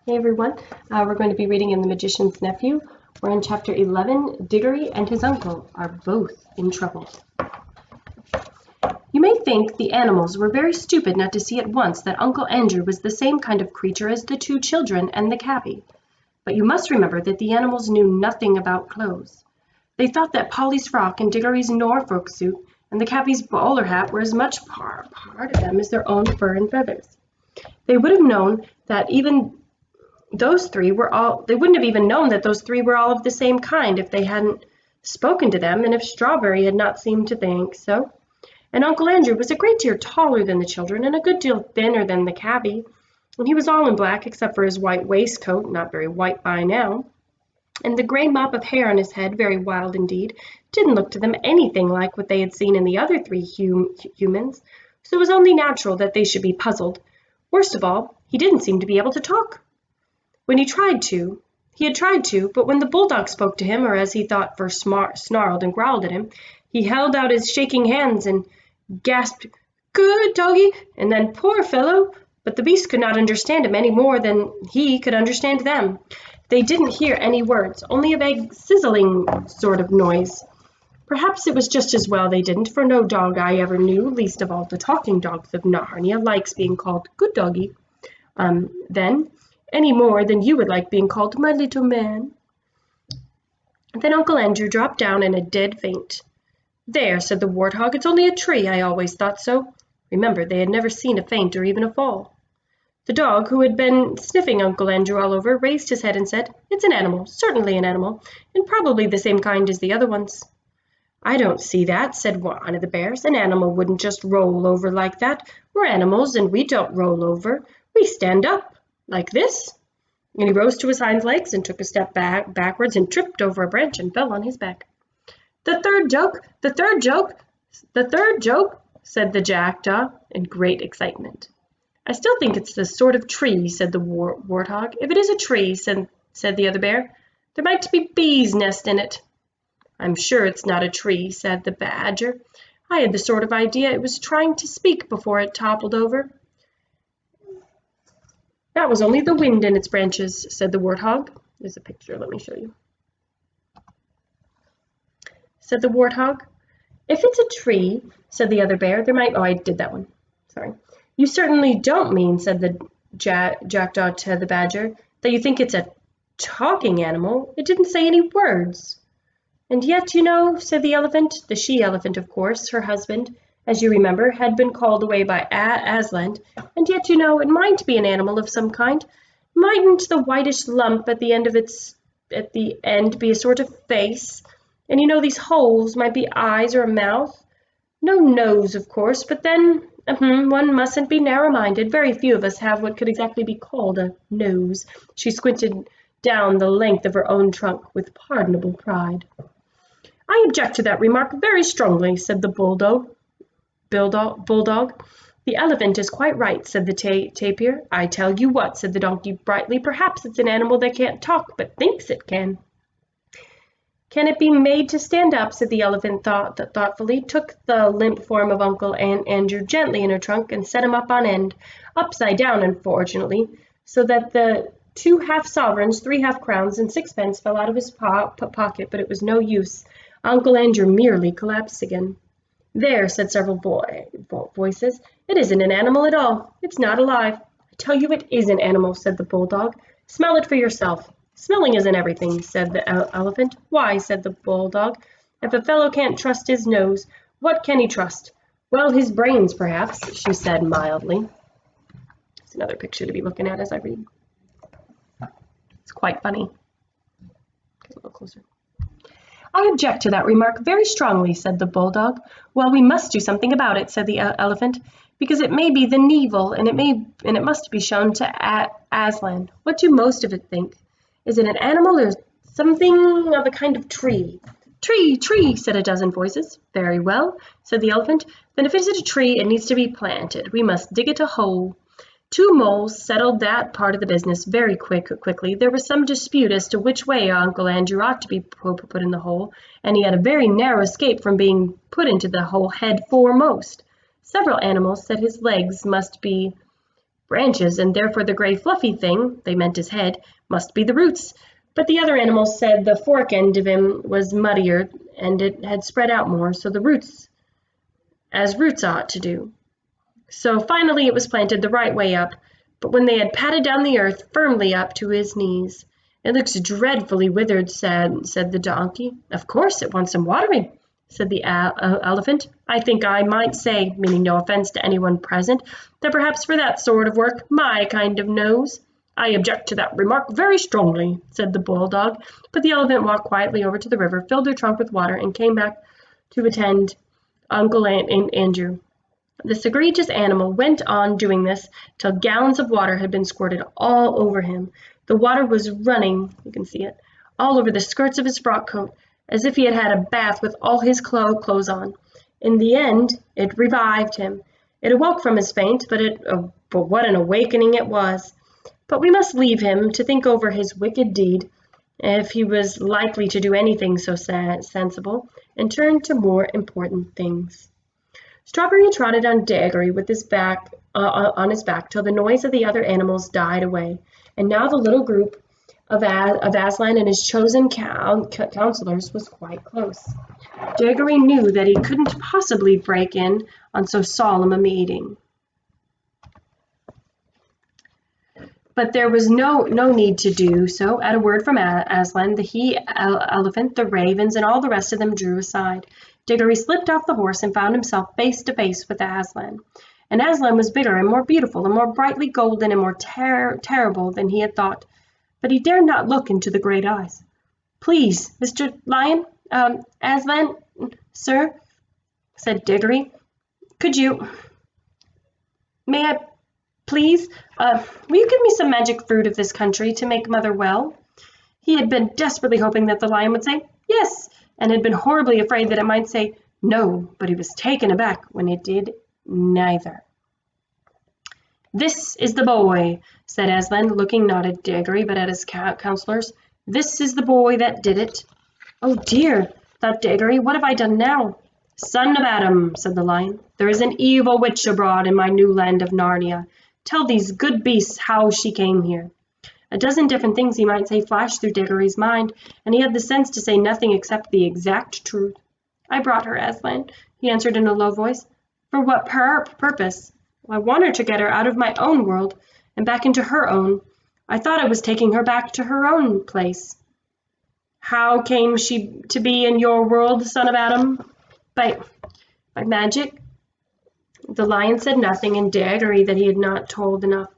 Hey everyone, we're going to be reading in The Magician's Nephew. We're in chapter 11. Digory and his uncle are both in trouble. You may think the animals were very stupid not to see at once that Uncle Andrew was the same kind of creature as the two children and the cabby. But you must remember that the animals knew nothing about clothes. They thought that Polly's frock and Digory's Norfolk suit and the cabby's bowler hat were as much part of them as their own fur and feathers. They would have known that even they wouldn't have even known that those three were all of the same kind if they hadn't spoken to them and if Strawberry had not seemed to think so. And Uncle Andrew was a great deal taller than the children and a good deal thinner than the cabby, and he was all in black except for his white waistcoat, not very white by now, and the gray mop of hair on his head, very wild indeed, didn't look to them anything like what they had seen in the other three humans, so it was only natural that they should be puzzled. Worst of all, he didn't seem to be able to talk. When he had tried to, but when the bulldog spoke to him, or as he thought first snarled and growled at him, he held out his shaking hands and gasped, "Good doggy," and then, "Poor fellow," but the beast could not understand him any more than he could understand them. They didn't hear any words, only a vague sizzling sort of noise. Perhaps it was just as well they didn't, for no dog I ever knew, least of all the talking dogs of Narnia, likes being called "good doggy," then, any more than you would like being called "my little man." Then Uncle Andrew dropped down in a dead faint. "There," said the warthog, "it's only a tree. I always thought so." Remember, they had never seen a faint or even a fall. The dog, who had been sniffing Uncle Andrew all over, raised his head and said, "It's an animal, certainly an animal, and probably the same kind as the other ones." "I don't see that," said one of the bears. "An animal wouldn't just roll over like that. We're animals, and we don't roll over. We stand up. Like this," and he rose to his hind legs and took a step backwards and tripped over a branch and fell on his back. "The third joke, the third joke, the third joke," said the jackdaw in great excitement. "I still think it's the sort of tree," said the warthog. "If it is a tree," said the other bear, "there might be bees' nest in it." "I'm sure it's not a tree," said the badger. "I had the sort of idea it was trying to speak before it toppled over." "That was only the wind in its branches," said the warthog. There's a picture, let me show you. Said the warthog. "If it's a tree," said the other bear, "there might—" Oh, I did that one. Sorry. "You certainly don't mean," said the jackdaw to the badger, "that you think it's a talking animal. It didn't say any words." "And yet, you know," said the elephant, the she-elephant, of course, her husband, as you remember, had been called away by Aslan, "and yet, you know, it might be an animal of some kind. Mightn't the whitish lump at the end be a sort of face? And you know, these holes might be eyes or a mouth. No nose, of course, but then, one mustn't be narrow-minded. Very few of us have what could exactly be called a nose." She squinted down the length of her own trunk with pardonable pride. "I object to that remark very strongly," said the bulldog. "The elephant is quite right," said the tapir. "I tell you what," said the donkey brightly, "perhaps it's an animal that can't talk, but thinks it can." "Can it be made to stand up?" said the elephant thoughtfully, took the limp form of Uncle Andrew gently in her trunk and set him up on end, upside down unfortunately, so that the 2 half-sovereigns, 3 half-crowns, and 6 pence fell out of his pocket, but it was no use. Uncle Andrew merely collapsed again. "There," said several voices, "it isn't an animal at all. It's not alive." "I tell you it is an animal," said the bulldog. "Smell it for yourself." "Smelling isn't everything," said the elephant. "Why," said the bulldog, "if a fellow can't trust his nose, what can he trust?" "Well, his brains, perhaps," she said mildly. It's another picture to be looking at as I read. It's quite funny. Get a little closer. "I object to that remark very strongly," said the bulldog. "Well, we must do something about it," said the elephant, "because it may be the Nevil, and it must be shown to Aslan. What do most of it think? Is it an animal or something of a kind of tree?" "Tree, tree," said a dozen voices. "Very well," said the elephant. "Then if it is a tree, it needs to be planted. We must dig it a hole." 2 moles settled that part of the business very quickly. There was some dispute as to which way Uncle Andrew ought to be put in the hole, and he had a very narrow escape from being put into the hole head foremost. Several animals said his legs must be Branches, and therefore the gray fluffy thing, they meant his head, must be the roots. But the other animals said the fork end of him was muddier and it had spread out more, so the roots, as roots ought to do. So finally it was planted the right way up, but when they had patted down the earth firmly up to his knees. It looks dreadfully withered, said the donkey. Of course it wants some watering, said the elephant. I think I might say, meaning no offense to anyone present, that perhaps for that sort of work my kind of knows. I object to that remark very strongly, said the bulldog, but the elephant walked quietly over to the river, filled her trunk with water, and came back to attend Uncle Andrew. This egregious animal went on doing this till gallons of water had been squirted all over him. The water was running, you can see it, all over the skirts of his frock coat, as if he had had a bath with all his clothes on. In the end, it revived him. It awoke from his faint, but what an awakening it was! But we must leave him to think over his wicked deed, if he was likely to do anything so sensible, and turn to more important things. Strawberry trotted on Digory with his back on his back till the noise of the other animals died away, and now the little group of Aslan and his chosen counselors was quite close. Digory knew that he couldn't possibly break in on so solemn a meeting. But there was no need to do so. At a word from Aslan, the he-elephant, the ravens, and all the rest of them drew aside. Digory slipped off the horse and found himself face to face with Aslan. And Aslan was bigger and more beautiful and more brightly golden and more terrible than he had thought. But he dared not look into the great eyes. Please, Mr. Lion, Aslan, sir, said Digory, may I please, will you give me some magic fruit of this country to make Mother well? He had been desperately hoping that the lion would say yes, and had been horribly afraid that it might say no, but he was taken aback when it did neither. This is the boy, said Aslan, looking not at Digory but at his counselors. This is the boy that did it. Oh dear, thought Digory, what have I done now? Son of Adam, said the lion, there is an evil witch abroad in my new land of Narnia. Tell these good beasts how she came here. A dozen different things he might say flashed through Digory's mind, and he had the sense to say nothing except the exact truth. I brought her, Aslan, he answered in a low voice. For what purpose? Well, I wanted to get her out of my own world and back into her own. I thought I was taking her back to her own place. How came she to be in your world, son of Adam? By magic. The lion said nothing, and Digory that he had not told enough.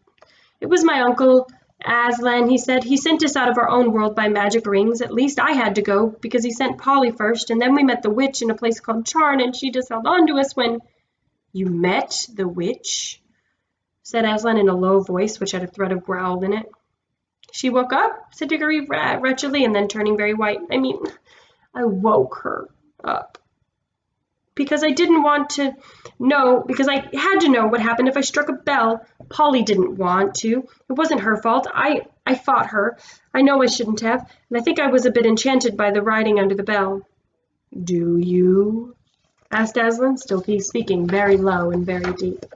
It was my uncle Aslan, he said. He sent us out of our own world by magic rings. At least I had to go, because he sent Polly first, and then we met the witch in a place called Charn, and she just held on to us when... You met the witch? Said Aslan in a low voice, which had a thread of growl in it. She woke up, said Digory wretchedly, and then turning very white. I woke her up. Because I didn't want to know, because I had to know what happened if I struck a bell. Polly didn't want to. It wasn't her fault. I fought her. I know I shouldn't have, and I think I was a bit enchanted by the riding under the bell. Do you? Asked Aslan, still speaking very low and very deep.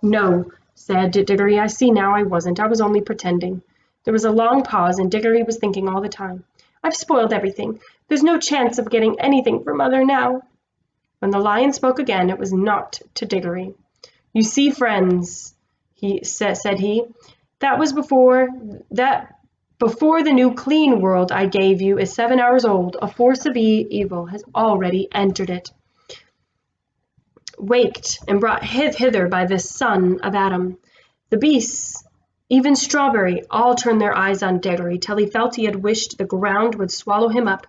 No, said Digory. I see now I wasn't. I was only pretending. There was a long pause, and Digory was thinking all the time. I've spoiled everything. There's no chance of getting anything for Mother now. When the lion spoke again, it was not to Digory. You see, friends, said he, that was before the new clean world I gave you is 7 hours old. A force of evil has already entered it, waked and brought hither by the son of Adam. The beasts, even Strawberry, all turned their eyes on Digory till he felt he had wished the ground would swallow him up.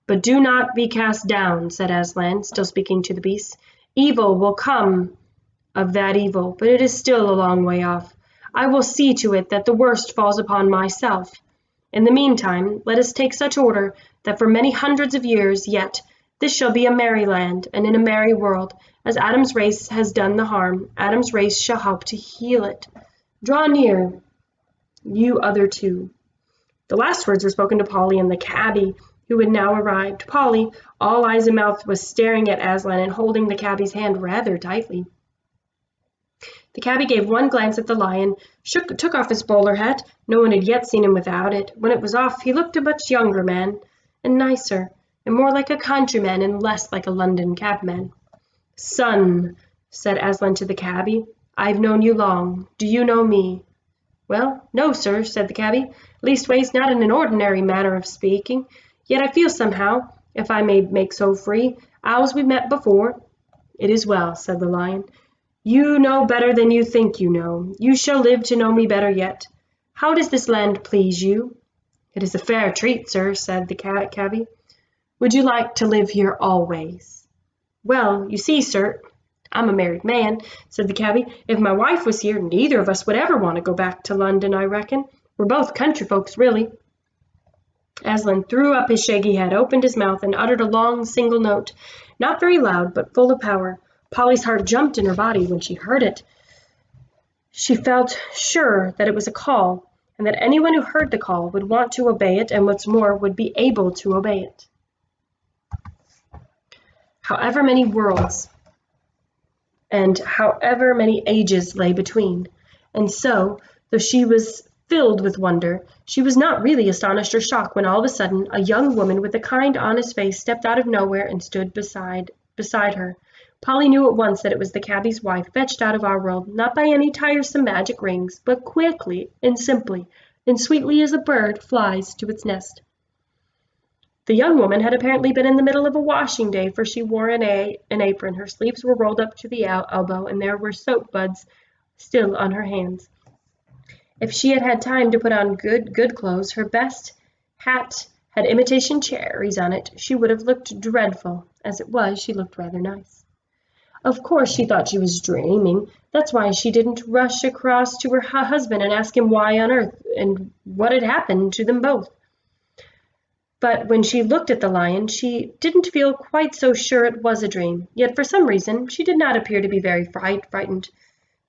But do not be cast down, said Aslan, still speaking to the beasts. Evil will come of that evil, but it is still a long way off. I will see to it that the worst falls upon myself. In the meantime, let us take such order that for many hundreds of years yet this shall be a merry land, and in a merry world. As Adam's race has done the harm, Adam's race shall help to heal it. Draw near, you other two. The last words were spoken to Polly and the cabby, who had now arrived. Polly, all eyes and mouth, was staring at Aslan and holding the cabby's hand rather tightly. The cabby gave one glance at the lion, took off his bowler hat. No one had yet seen him without it. When it was off, he looked a much younger man, and nicer, and more like a countryman and less like a London cabman. "Son," said Aslan to the cabby, "I've known you long. Do you know me?" "Well, no, sir," said the cabby. "Leastways, not in an ordinary manner of speaking. Yet I feel somehow, if I may make so free, as we've met before." "It is well," said the lion. "You know better than you think you know. You shall live to know me better yet. How does this land please you?" "It is a fair treat, sir," said the cabby. "Would you like to live here always?" "Well, you see, sir, I'm a married man," said the cabby. "If my wife was here, neither of us would ever want to go back to London, I reckon. We're both country folks, really." Aslan threw up his shaggy head, opened his mouth, and uttered a long single note, not very loud, but full of power. Polly's heart jumped in her body when she heard it. She felt sure that it was a call, and that anyone who heard the call would want to obey it, and what's more, would be able to obey it. However many worlds and however many ages lay between. And so, though she was filled with wonder, she was not really astonished or shocked when all of a sudden a young woman with a kind, honest face stepped out of nowhere and stood beside her. Polly knew at once that it was the cabby's wife, fetched out of our world, not by any tiresome magic rings, but quickly and simply and sweetly as a bird flies to its nest. The young woman had apparently been in the middle of a washing day, for she wore an apron, her sleeves were rolled up to the elbow, and there were soap buds still on her hands. If she had had time to put on good clothes, her best hat had imitation cherries on it, she would have looked dreadful. As it was, she looked rather nice. Of course she thought she was dreaming. That's why she didn't rush across to her husband and ask him why on earth and what had happened to them both. But when she looked at the lion, she didn't feel quite so sure it was a dream. Yet for some reason she did not appear to be very frightened.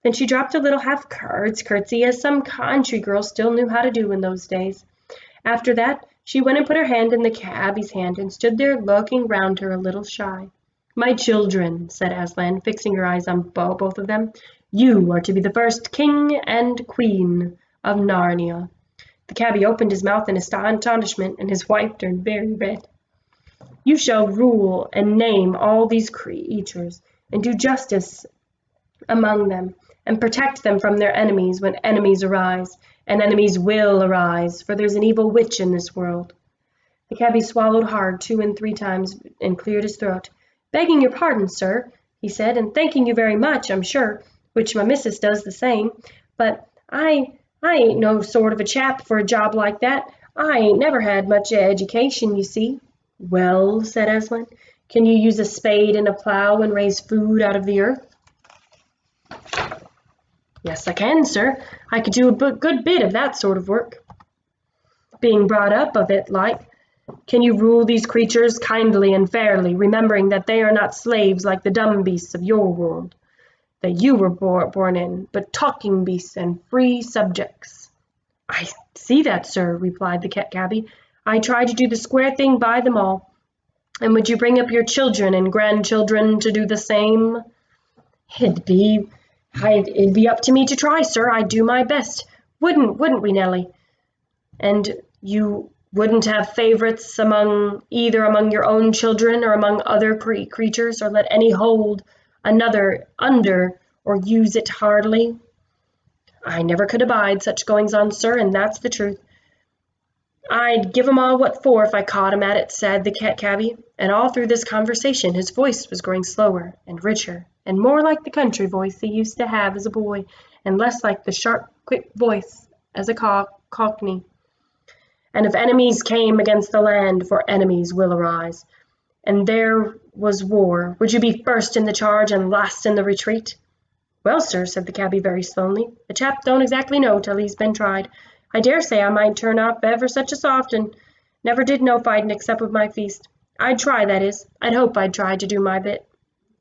Then she dropped a little half curtsy, as some country girls still knew how to do in those days. After that, she went and put her hand in the cabby's hand and stood there looking round her a little shy. "My children," said Aslan, fixing her eyes on both of them, "you are to be the first king and queen of Narnia." The cabby opened his mouth in astonishment, and his wife turned very red. "You shall rule and name all these creatures, and do justice among them, and protect them from their enemies when enemies arise, and enemies will arise, for there's an evil witch in this world." The cabby swallowed hard 2 and 3 times and cleared his throat. "Begging your pardon, sir," he said, "and thanking you very much, I'm sure, which my missus does the same, but I ain't no sort of a chap for a job like that. I ain't never had much education, you see." "Well," said Aslan, "can you use a spade and a plow and raise food out of the earth?" "Yes, I can, sir. I could do a good bit of that sort of work." "Being brought up of it, like. Can you rule these creatures kindly and fairly, remembering that they are not slaves like the dumb beasts of your world that you were born in, but talking beasts and free subjects?" "I see that, sir," replied the cabby. "I try to do the square thing by them all. And would you bring up your children and grandchildren to do the same?" It'd be up to me to try, sir. I'd do my best. Wouldn't we, Nellie?" "And you wouldn't have favorites among your own children or among other creatures, or let any hold another under, or use it hardly?" "I never could abide such goings on, sir, and that's the truth. I'd give 'em all what for if I caught 'em at it," said the cabby, and all through this conversation his voice was growing slower and richer, and more like the country voice he used to have as a boy, and less like the sharp, quick voice as a cockney. "And if enemies came against the land, for enemies will arise, and there was war, would you be first in the charge and last in the retreat?" "Well, sir," said the cabby very slowly, "a chap don't exactly know till he's been tried. I dare say I might turn up ever such as often. Never did no fighting except with my feast. I'd try, that is. I'd hope I'd try to do my bit."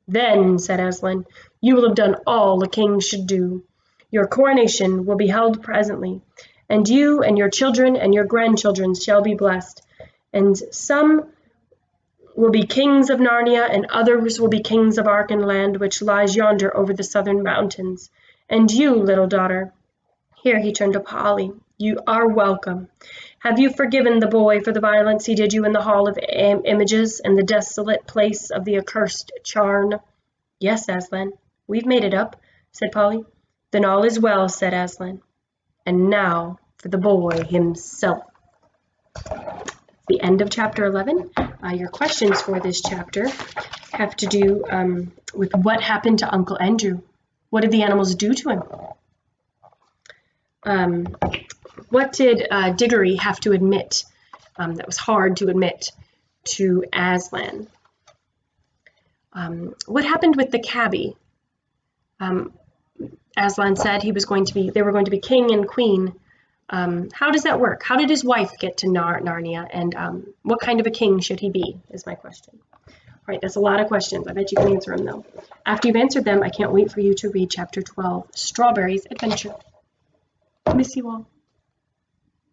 "Then," said Aslan, "you will have done all a king should do. Your coronation will be held presently, and you and your children and your grandchildren shall be blessed, and some will be kings of Narnia, and others will be kings of Archenland, which lies yonder over the southern mountains, And you, little daughter, here he turned to Polly, you are welcome. Have you forgiven the boy for the violence he did you in the hall of images and the desolate place of the accursed Charn? Yes, Aslan, we've made it up, said Polly. Then all is well, said Aslan. And now for the boy himself. The end of chapter 11. Your questions for this chapter have to do with what happened to Uncle Andrew. What did the animals do to him? What did Digory have to admit that was hard to admit to Aslan? What happened with the cabbie? Aslan said they were going to be king and queen. How does that work? How did his wife get to Narnia? And what kind of a king should he be, is my question. All right, that's a lot of questions. I bet you can answer them, though. After you've answered them, I can't wait for you to read Chapter 12, Strawberry's Adventure. Miss you all.